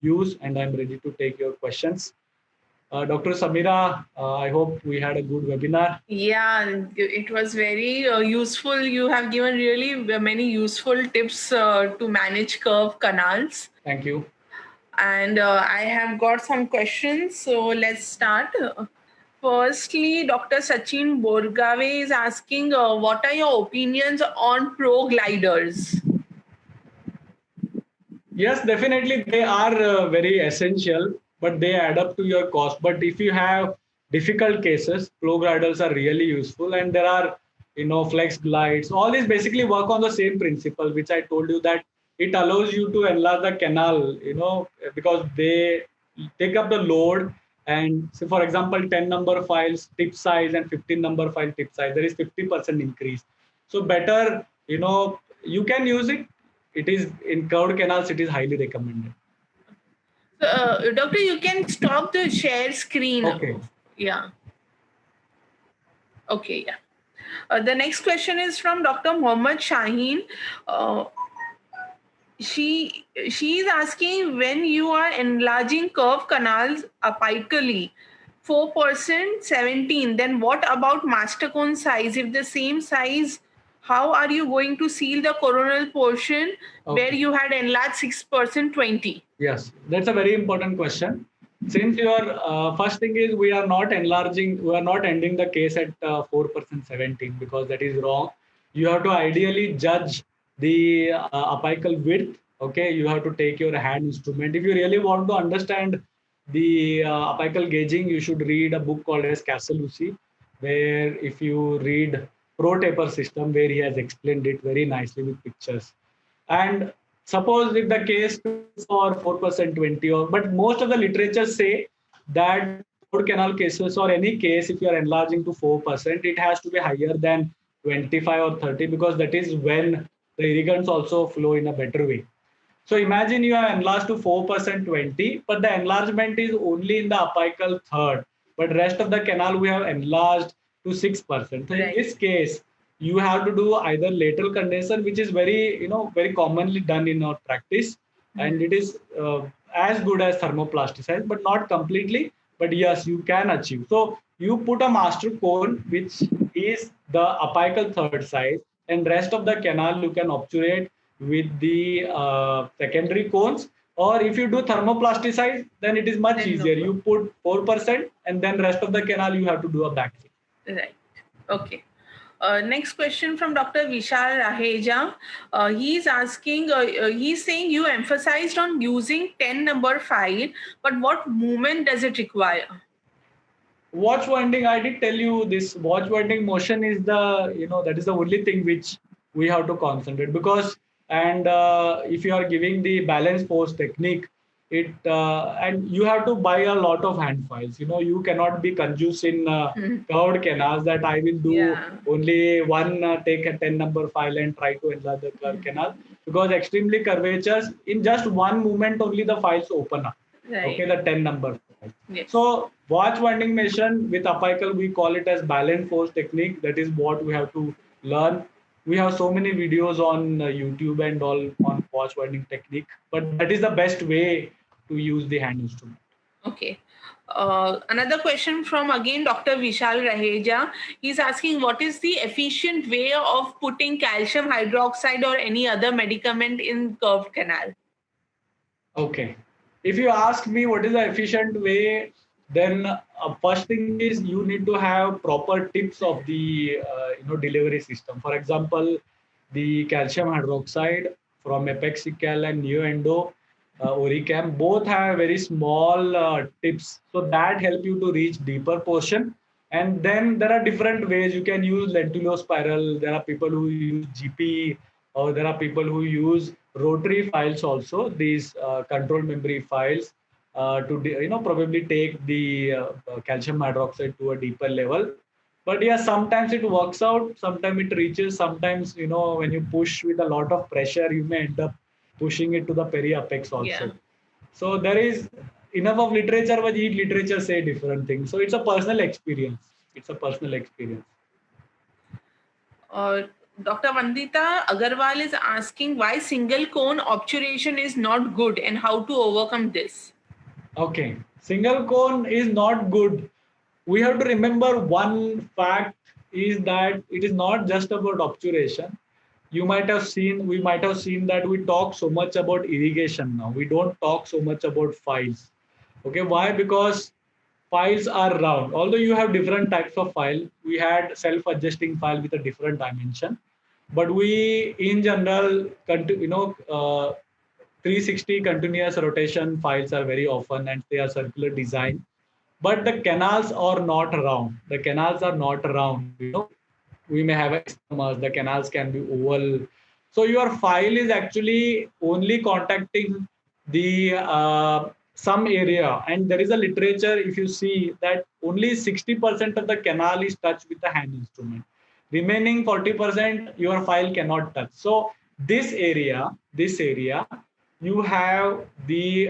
use, and I'm ready to take your questions. Dr. Samira, I hope we had a good webinar. Yeah, it was very useful. You have given really many useful tips to manage curve canals. Thank you. And I have got some questions, so let's start. Firstly, Dr. Sachin Borgave is asking, what are your opinions on pro gliders? Yes, definitely they are very essential, but they add up to your cost. But if you have difficult cases, flow gliders are really useful, and there are flex glides. All these basically work on the same principle, which I told you, that it allows you to enlarge the canal, because they take up the load. And so, for example, 10 number files tip size and 15 number file tip size, there is 50% increase. So better, you can use it. It is in curved canals, it is highly recommended. Doctor, you can stop the share screen. Okay. Yeah. Okay, yeah. The next question is from Dr. Mohammad Shaheen. She is asking, when you are enlarging curve canals apically, 4%, 17, then what about master cone size? If the same size, how are you going to seal the coronal portion where you had enlarged 6%, 20? Yes, that's a very important question. Since your first thing is, we are not ending the case at 4% 17, because that is wrong. You have to ideally judge the apical width. Okay, you have to take your hand instrument. If you really want to understand the apical gauging, you should read a book called as Castellucci, where if you read Pro Taper System, where he has explained it very nicely with pictures. And suppose if the case for 4% 20, but most of the literature say that road canal cases or any case, if you are enlarging to 4%, it has to be higher than 25 or 30, because that is when the irrigants also flow in a better way. So imagine you have enlarged to 4% 20, but the enlargement is only in the apical third, but rest of the canal we have enlarged to 6%. So in this case, you have to do either lateral condenser, which is very commonly done in our practice, and it is as good as thermoplasticize, but not completely. But yes, you can achieve. So you put a master cone, which is the apical third size, and rest of the canal you can obturate with the secondary cones. Or if you do thermoplasticize, then it is much easier. You put 4%, and then rest of the canal you have to do a backfill. Right. Okay. Next question from Dr. Vishal Raheja. He's asking, he's saying you emphasized on using 10 number file, but what movement does it require? Watch winding, I did tell you this watch winding motion is that is the only thing which we have to concentrate, because if you are giving the balance force technique, and you have to buy a lot of hand files. You cannot be conjuice in curved canals that I will do only one take a 10 number file and try to enlarge the curved canal, because extremely curvatures, in just one movement only the files open up. Okay, the 10 number. Yes. So watch winding motion with apical, we call it as balance force technique. That is what we have to learn. We have so many videos on YouTube and all on watch winding technique, but that is the best way to use the hand instrument. Okay. Another question from again Dr. Vishal Raheja. He's asking, what is the efficient way of putting calcium hydroxide or any other medicament in curved canal? Okay. If you ask me what is the efficient way, then first thing is you need to have proper tips of the delivery system. For example, the calcium hydroxide from Apexical and Neoendo, Oricam, both have very small tips, so that help you to reach deeper portion. And then there are different ways you can use lentulospiral. There are people who use GP, or there are people who use rotary files also, these control memory files, to probably take the calcium hydroxide to a deeper level. But yeah, sometimes it works out, sometimes it reaches, sometimes when you push with a lot of pressure, you may end up pushing it to the peri-apex also. Yeah. So there is enough of literature, but each literature say different things. So it's a personal experience. Dr. Vandita Agarwal is asking why single cone obturation is not good and how to overcome this. Okay, single cone is not good. We have to remember one fact is that it is not just about obturation. We might have seen that we talk so much about irrigation now. We don't talk so much about files. Okay, why? Because files are round. Although you have different types of file, we had self-adjusting file with a different dimension, but we in general, 360 continuous rotation files are very often and they are circular design, but the canals are not round. The canals are not round. We may have isomers. The canals can be oval. So your file is actually only contacting the some area, and there is a literature. If you see that only 60% of the canal is touched with the hand instrument, remaining 40% your file cannot touch. So this area, you have the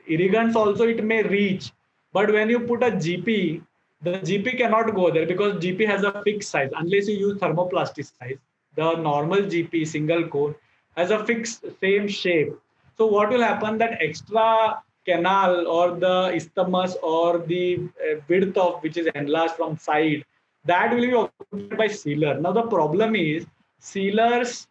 irrigants also. It may reach, but when you put a GP, the GP cannot go there because GP has a fixed size unless you use thermoplastic size. The normal GP single cone has a fixed same shape. So what will happen, that extra canal or the isthmus or the width of which is enlarged from side, that will be occupied by sealer. Now the problem is sealers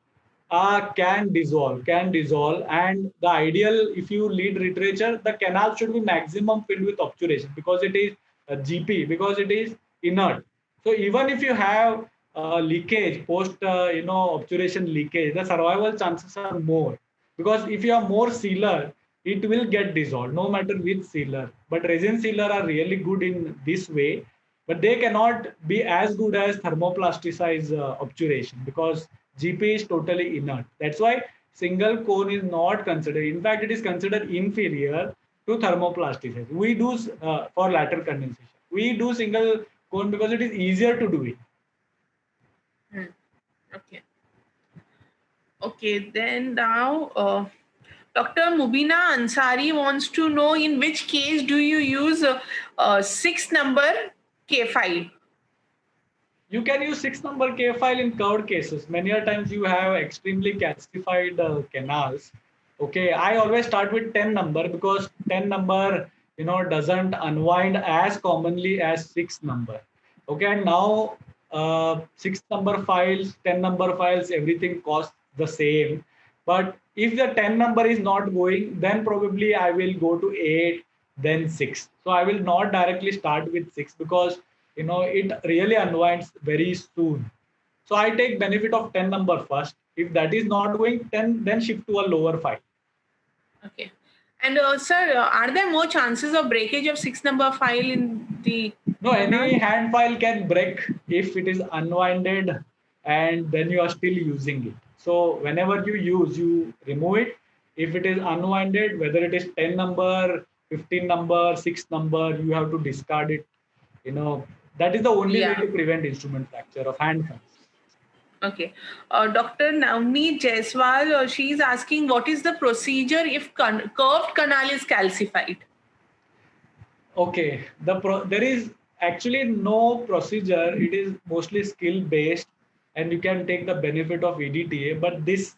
can dissolve, and the ideal, if you read literature, the canal should be maximum filled with obturation because it is GP, because it is inert. So even if you have leakage post obturation leakage, the survival chances are more, because if you have more sealer, it will get dissolved no matter which sealer. But resin sealer are really good in this way, but they cannot be as good as thermoplasticized obturation because GP is totally inert. That's why single cone is not considered. In fact, it is considered inferior to thermoplasticized. We do for lateral condensation. We do single cone because it is easier to do it. Okay. Okay, then now Dr. Mubina Ansari wants to know in which case do you use 6-number K file? You can use 6-number K file in curved cases. Many a times you have extremely calcified canals. Okay, I always start with 10 number because 10 number doesn't unwind as commonly as 6 number. Okay, and now 6-number files, 10-number files, everything costs the same. But if the 10 number is not going, then probably I will go to 8, then 6. So I will not directly start with 6 because it really unwinds very soon. So I take benefit of 10 number first. If that is not going, then shift to a lower file. Okay. And sir, are there more chances of breakage of 6-number file in the No, any hand file can break if it is unwinded and then you are still using it. So whenever you use, you remove it. If it is unwinded, whether it is 10 number, 15 number, 6 number, you have to discard it. That is the only way to prevent instrument fracture of hand files. Okay. Dr. Navneet Jaiswal, she is asking what is the procedure if curved canal is calcified? Okay, there is actually no procedure. It is mostly skill based, and you can take the benefit of EDTA. But this,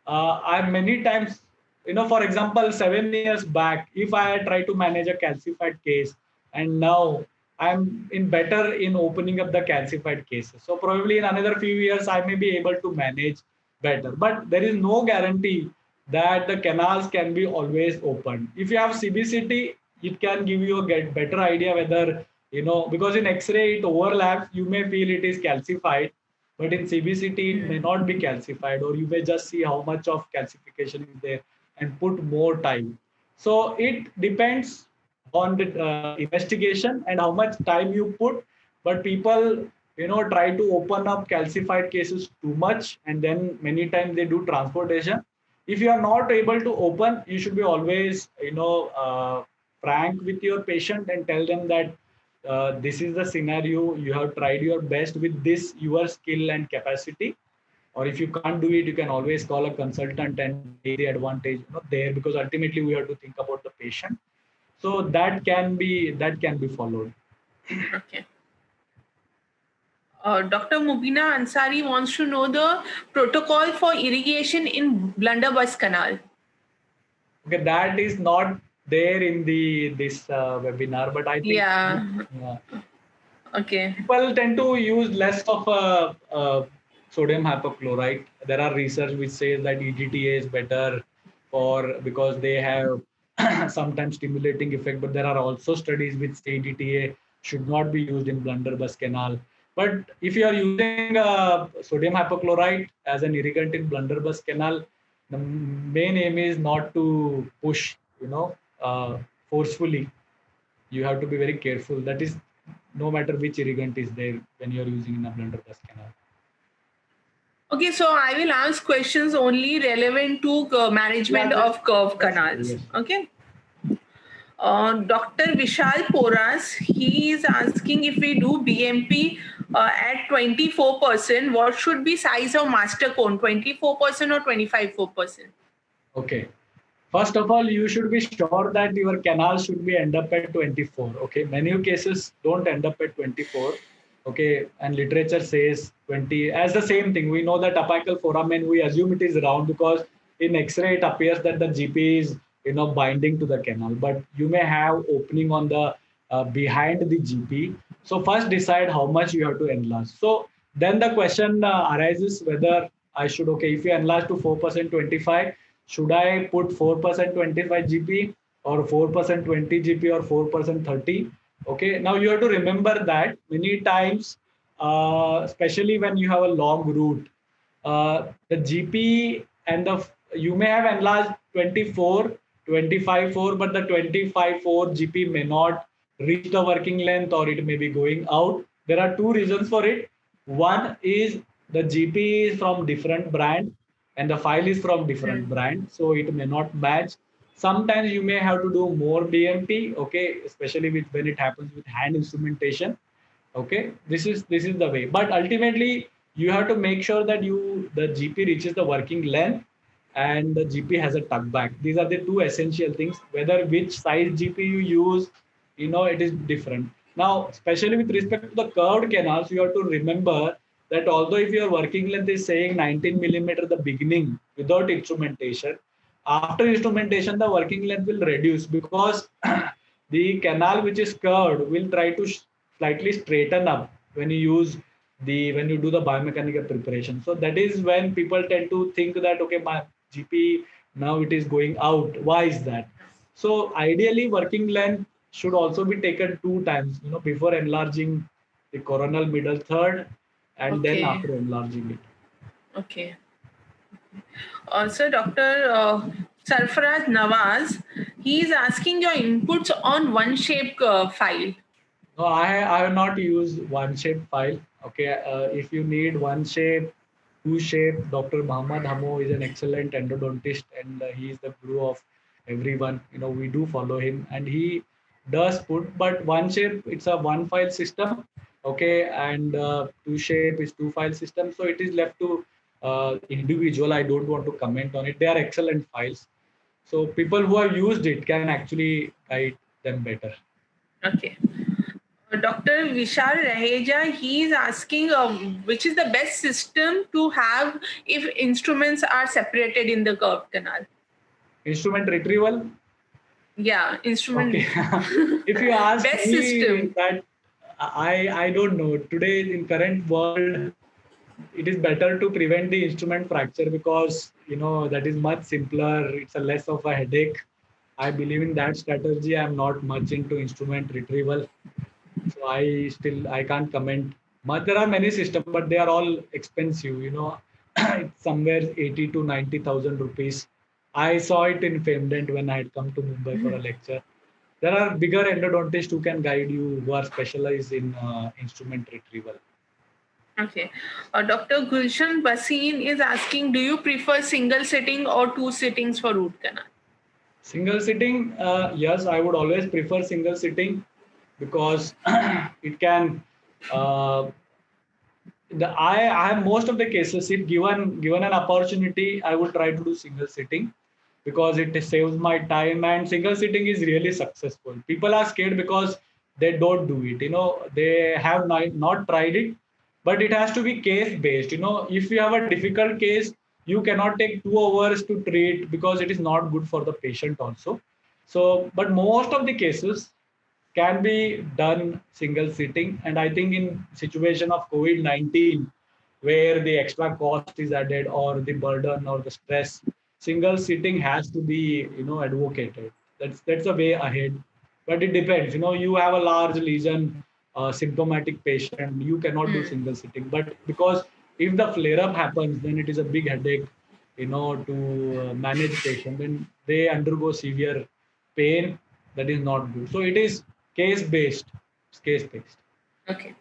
I many times, for example, 7 years back, if I try to manage a calcified case, and now I'm better in opening up the calcified cases. So probably in another few years, I may be able to manage better. But there is no guarantee that the canals can be always opened. If you have CBCT, it can give you a better idea whether, because in X-ray it overlaps, you may feel it is calcified, but in CBCT it may not be calcified, or you may just see how much of calcification is there and put more time. So it depends on the investigation and how much time you put. But people, try to open up calcified cases too much, and then many times they do transportation. If you are not able to open, you should be always, frank with your patient and tell them that this is the scenario. You have tried your best with this, your skill and capacity. Or if you can't do it, you can always call a consultant and take the advantage there, because ultimately we have to think about the patient. So that can be followed. Okay. Dr. Mubina Ansari wants to know the protocol for irrigation in blunderbuss canal. Okay, that is not there in this webinar, but I think Yeah. Okay. people tend to use less of sodium hypochlorite. There are research which says that EDTA is better because they have sometimes stimulating effect, but there are also studies which say EDTA should not be used in blunderbuss canal. But if you are using sodium hypochlorite as an irrigant in blunderbuss canal, the main aim is not to push, forcefully. You have to be very careful. That is, no matter which irrigant is there when you are using in a blunderbuss canal. Okay, so I will ask questions only relevant to management of curve canals. Yes. Okay. Dr. Vishal Poras, he is asking if we do BMP at 24%, what should be size of master cone, 24% or 25%? Okay. First of all, you should be sure that your canal should be end up at 24. Okay. Many cases don't end up at 24. Okay. And literature says 20 as the same thing. We know that apical foramen, we assume it is round because in X-ray it appears that the GP is binding to the canal, but you may have opening on the behind the GP. So first decide how much you have to enlarge. So then the question arises whether I should, okay, if you enlarge to 4% 25, should I put 4% 25 GP or 4% 20 GP or 4% 30? Okay, now you have to remember that many times, especially when you have a long route, the GP and you may have enlarged 24, 25 4, but the 25 4 GP may not reach the working length or it may be going out. There are two reasons for it. One is the GP is from different brand and the file is from different brand, so it may not match. Sometimes you may have to do more BMP, okay, especially when it happens with hand instrumentation. Okay, this is the way, but ultimately you have to make sure that the GP reaches the working length and the GP has a tuck back. These are the two essential things. Whether which size GP you use, it is different. Now, especially with respect to the curved canals, you have to remember that although if your working length is saying 19 millimeter at the beginning without instrumentation, after instrumentation the working length will reduce because the canal which is curved will try to slightly straighten up when when you do the biomechanical preparation. So that is when people tend to think that, okay, my GP now it is going out. Why is that? So ideally working length should also be taken 2 times, before enlarging the coronal middle third and then after enlarging it. Okay. Also, Dr. Sarfaraz Nawaz, he is asking your inputs on one shape file. No, I have not used one shape file. Okay, if you need one shape, two shape, Dr. Muhammad Hamo is an excellent endodontist and he is the guru of everyone. We do follow him and he does put, but one shape, it's a one file system. Okay, and two shape is two file system. So it is left to individual. I don't want to comment on it. They are excellent files. So people who have used it can actually guide them better. Okay. Dr. Vishal Raheja, he is asking which is the best system to have if instruments are separated in the curved canal? Instrument retrieval? Yeah, instrument. Okay. If you ask best me system. that, I don't know. Today in current world, it is better to prevent the instrument fracture because that is much simpler. It's a less of a headache. I believe in that strategy. I'm not much into instrument retrieval. So I can't comment much. There are many systems, but they are all expensive. It's somewhere 80 to 90,000 rupees. I saw it in Femdent when I had come to Mumbai for a lecture. There are bigger endodontists who can guide you, who are specialized in instrument retrieval. Okay. Dr. Gulshan Basin is asking, do you prefer single sitting or two sittings for root canal? Single sitting, yes, I would always prefer single sitting because it can. I have most of the cases. If given an opportunity, I would try to do single sitting because it saves my time and single sitting is really successful. People are scared because they don't do it. They have not tried it, but it has to be case based. If you have a difficult case, you cannot take 2 hours to treat because it is not good for the patient also. So, but most of the cases can be done single sitting. And I think in situation of COVID-19, where the extra cost is added or the burden or the stress, single sitting has to be, advocated. That's a way ahead. But it depends. You have a large lesion, symptomatic patient, you cannot do single sitting. But because if the flare up happens, then it is a big headache, to manage patient. Then they undergo severe pain. That is not good. So it is case based. It's case based. Okay.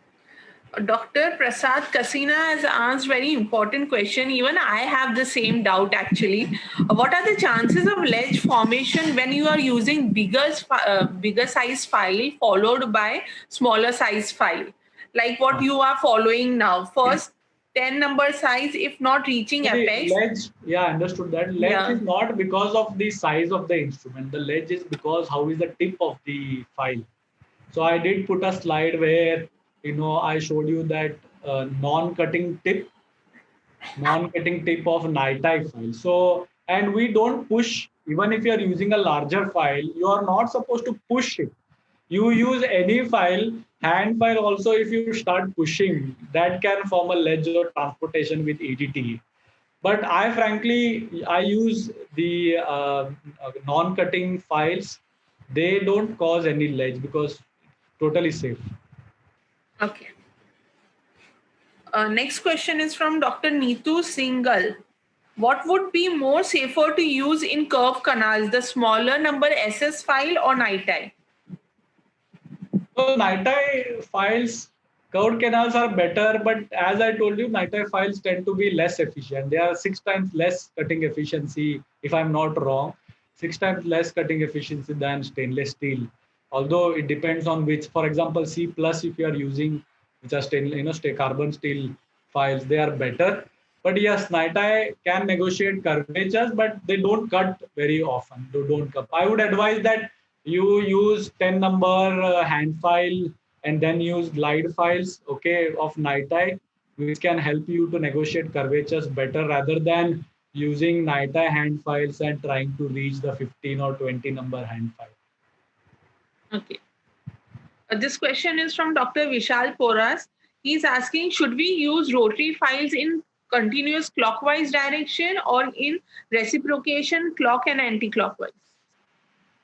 Dr. Prasad Kasina has asked very important question. Even I have the same doubt actually. What are the chances of ledge formation when you are using bigger size file followed by smaller size file? Like what you are following now. First 10 number size, if not reaching apex. Ledge, I understood that. Ledge is not because of the size of the instrument. The ledge is because how is the tip of the file. So I did put a slide where I showed you that non-cutting tip of NiTi file. So, and we don't push, even if you are using a larger file, you are not supposed to push it. You use any file, hand file also, if you start pushing, that can form a ledge or transportation with EDTA. But I use the non-cutting files. They don't cause any ledge because totally safe. Okay. Next question is from Dr. Neetu Singhal. What would be more safer to use in curve canals, the smaller number SS file or NiTi? So NiTi files, curved canals are better, but as I told you, NiTi files tend to be less efficient. They are 6 times less cutting efficiency, if I'm not wrong, 6 times less cutting efficiency than stainless steel. Although it depends on which, for example, C+, if you are using, which are stainless, carbon steel files, they are better. But yes, NiTi can negotiate curvatures, but they don't cut very often. They don't cut. I would advise that you use 10 number hand file and then use glide files, of NiTi, which can help you to negotiate curvatures better rather than using NiTi hand files and trying to reach the 15 or 20 number hand file. Okay. This question is from Dr. Vishal Poras. He's asking, should we use rotary files in continuous clockwise direction or in reciprocation clock and anti-clockwise?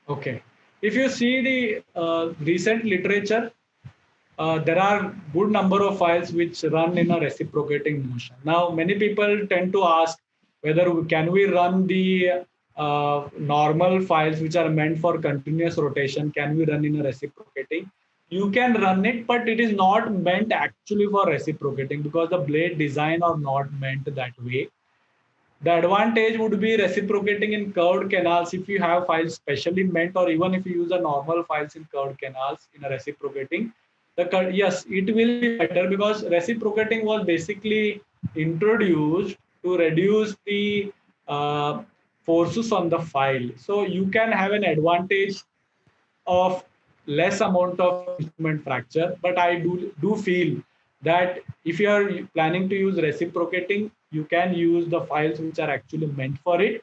Okay. If you see the recent literature, there are good number of files which run in a reciprocating motion. Now, many people tend to ask whether can we run the normal files which are meant for continuous rotation, can we run in a reciprocating? You can run it, but it is not meant actually for reciprocating because the blade design are not meant that way. The advantage would be reciprocating in curved canals if you have files specially meant, or even if you use a normal files in curved canals in a reciprocating. Yes, it will be better because reciprocating was basically introduced to reduce the forces on the file. So you can have an advantage of less amount of instrument fracture, but I do feel that if you are planning to use reciprocating, you can use the files which are actually meant for it.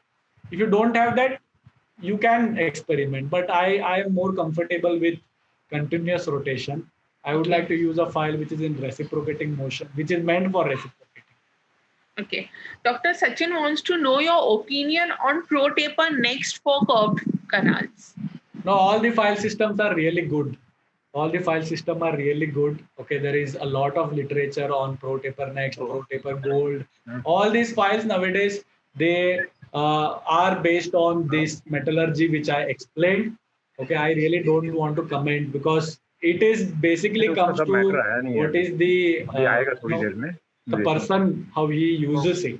If you don't have that, you can experiment, but I am more comfortable with continuous rotation. I would like to use a file which is in reciprocating motion, which is meant for reciprocating. Okay. Dr. Sachin wants to know your opinion on ProTaper Next for curved canals. No, all the file systems are really good. All the file systems are really good. Okay, there is a lot of literature on ProTaper Next, ProTaper Gold. All these files nowadays, they are based on this metallurgy which I explained. Okay, I really don't want to comment because it is basically comes to what is the person, how he uses it.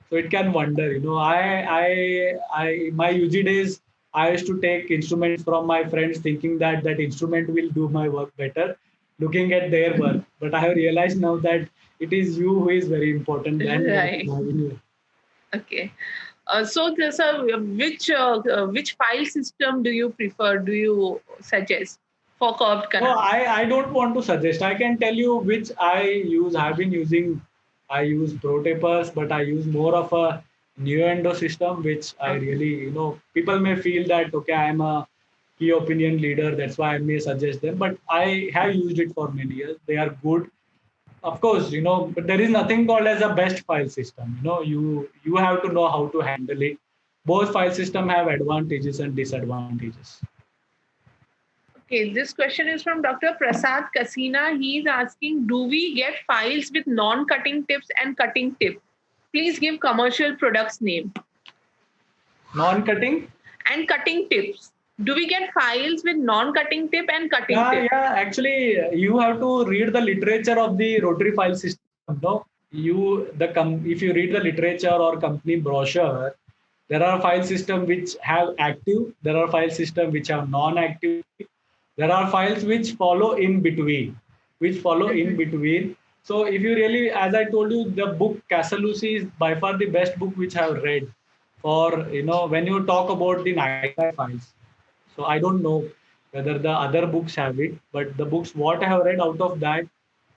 So it can wonder, my UG days, I used to take instruments from my friends thinking that that instrument will do my work better, looking at their work. But I have realized now that it is you who is very important than right. Okay. So which file system do you prefer? Do you suggest? for curved No, canal? I don't want to suggest. I can tell you which I use. I've been using. I use ProTapers, but I use more of a Nuendo system, which I Okay. really, people may feel that okay, I'm a key opinion leader. That's why I may suggest them. But I have used it for many years. They are good. Of course, but there is nothing called as a best file system. You have to know how to handle it. Both file system have advantages and disadvantages. Okay, this question is from Dr. Prasad Kasina. He is asking, do we get files with non-cutting tips and cutting tip? Please give commercial products name. Non-cutting. And cutting tips. Do we get files with non-cutting tip and cutting Yeah, tip? yeah. Actually, you have to read the literature of the rotary file system. No, if you read the literature or company brochure, there are file system which have active. There are file system which have non-active. There are files which follow in between, Mhm. So if you really, as I told you, the book Casaluci is by far the best book which I have read for when you talk about the NITI files. So I don't know whether the other books have it, but the books what I have read out of that,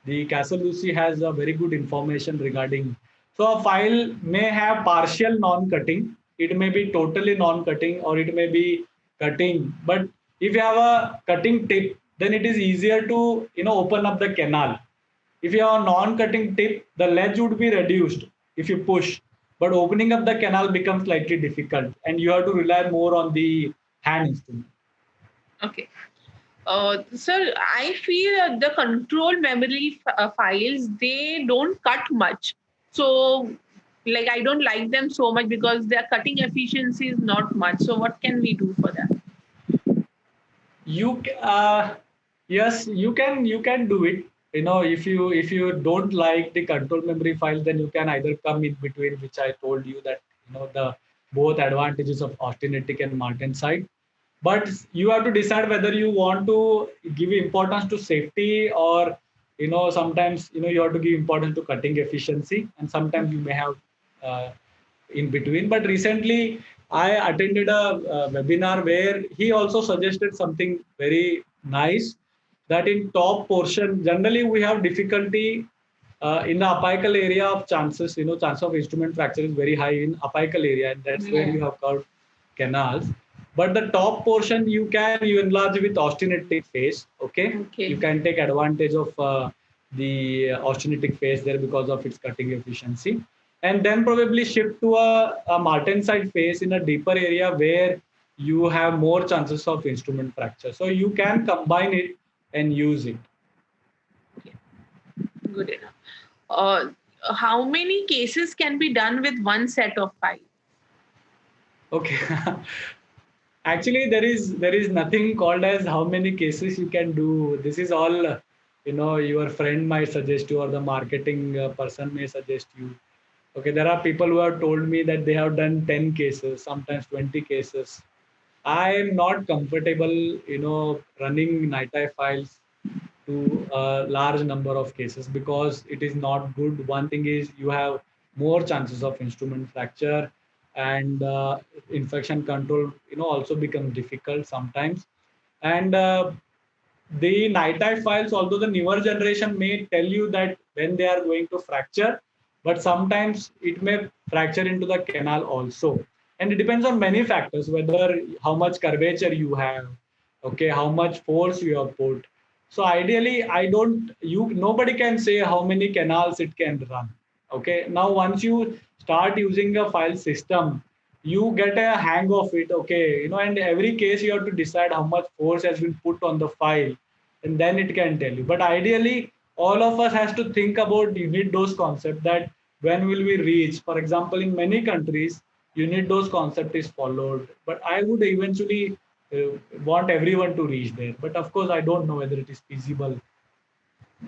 the Casaluci has a very good information regarding. So a file may have partial non-cutting, it may be totally non-cutting, or it may be cutting. But if you have a cutting tip, then it is easier to open up the canal. If you have a non-cutting tip, the ledge would be reduced if you push, but opening up the canal becomes slightly difficult, and you have to rely more on the hand instrument. Okay. Sir, I feel the control memory files, they don't cut much. So, like, I don't like them so much because their cutting efficiency is not much. So, what can we do for that? You yes, you can do it. If you don't like the control memory file, then you can either come in between, which I told you that the both advantages of austenitic and martensite. But you have to decide whether you want to give importance to safety, or sometimes you have to give importance to cutting efficiency, and sometimes you may have uh, in between. But recently, I attended a webinar where he also suggested something very nice, that in top portion, generally we have difficulty in the apical area of chances, chance of instrument fracture is very high in apical area, and that's where Yeah. you have curved canals. But the top portion you enlarge with austenitic phase. Okay, you Okay. can take advantage of the austenitic phase there because of its cutting efficiency, and then probably shift to a martensite phase in a deeper area where you have more chances of instrument fracture. So you can combine it and use it. Okay. Good enough. Uh, how many cases can be done with one set of files? Okay. Actually, there is nothing called as how many cases you can do. This is all your friend might suggest you, or the marketing person may suggest you. Okay, there are people who have told me that they have done 10 cases, sometimes 20 cases. I am not comfortable, running NITI files to a large number of cases, because it is not good. One thing is you have more chances of instrument fracture, and infection control, also becomes difficult sometimes. And the NITI files, although the newer generation may tell you that when they are going to fracture, but sometimes it may fracture into the canal also. And it depends on many factors, whether how much curvature you have, okay, how much force you have put. So ideally, I don't, nobody can say how many canals it can run. Okay, now once you start using a file system, you get a hang of it. Okay, and every case you have to decide how much force has been put on the file, and then it can tell you. But ideally, all of us has to think about unit dose concept, that when will we reach. For example, in many countries, unit dose concept is followed, but I would eventually want everyone to reach there. But of course, I don't know whether it is feasible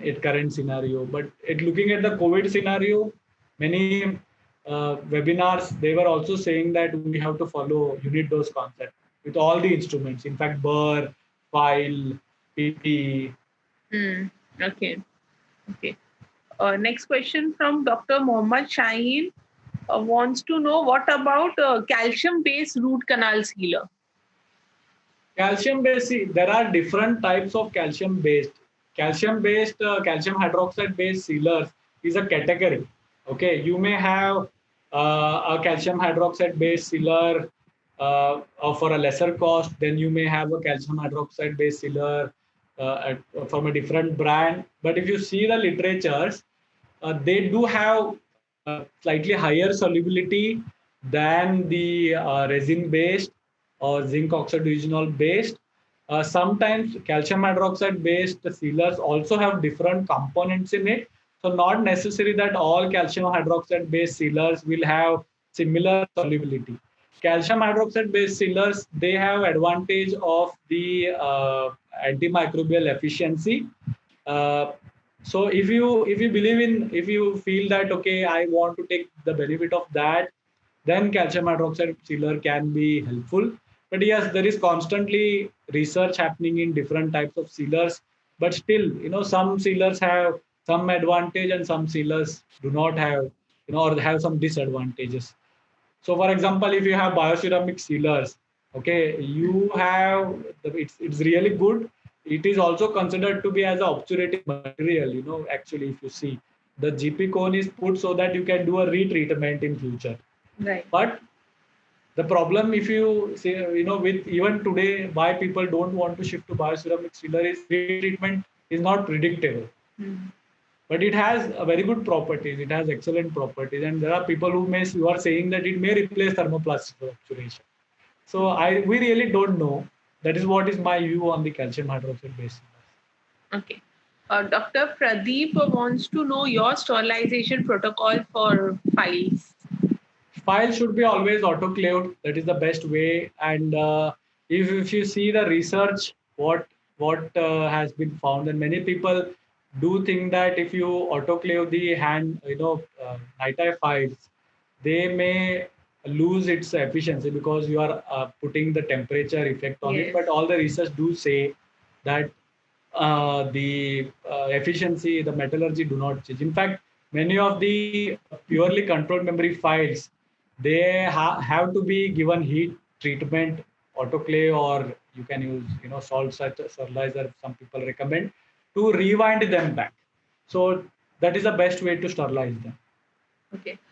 at current scenario. But looking at the COVID scenario, many webinars, they were also saying that we have to follow unit dose concept with all the instruments. In fact, burr, file, PP. Hmm. Okay. Okay. Next question from Dr. Mohammad Shaheen wants to know, what about calcium-based root canal sealer? Calcium based, see, there are different types of calcium based. Calcium hydroxide based sealers is a category. Okay, you may have a calcium hydroxide based sealer for a lesser cost. Then you may have a calcium hydroxide based sealer from a different brand. But if you see the literatures, they do have slightly higher solubility than the resin based or zinc oxidizole based. Sometimes calcium hydroxide based sealers also have different components in it. So not necessary that all calcium hydroxide based sealers will have similar solubility. Calcium hydroxide based sealers, they have advantage of the antimicrobial efficiency. Uh, so if you believe in, if you feel that okay, I want to take the benefit of that, then calcium hydroxide sealer can be helpful. But yes, there is constantly research happening in different types of sealers. But still, some sealers have some advantage and some sealers do not have, or have some disadvantages. So, for example, if you have bioceramic sealers, okay, you have it's really good. It is also considered to be as an obturative material. Actually, if you see, the GP cone is put so that you can do a retreatment in future. Right. But the problem, if you say, with even today, why people don't want to shift to bioceramic sealer is retreatment is not predictable. Mm. But it has a very good properties. It has excellent properties, and there are people who are saying that it may replace thermoplastic obturation. So we really don't know. That is what is my view on the calcium hydroxide base. Okay. Dr. Pradeep wants to know your sterilization protocol for files. File should be always autoclaved. That is the best way. And if you see the research, what has been found, and many people do think that if you autoclave the NiTi files, they may lose its efficiency because you are putting the temperature effect on it. Yes. But all the research do say that the efficiency, the metallurgy do not change. In fact, many of the purely controlled memory files, they have to be given heat treatment, autoclave, or you can use salt sterilizer. Some people recommend to rewind them back. So that is the best way to sterilize them. Okay.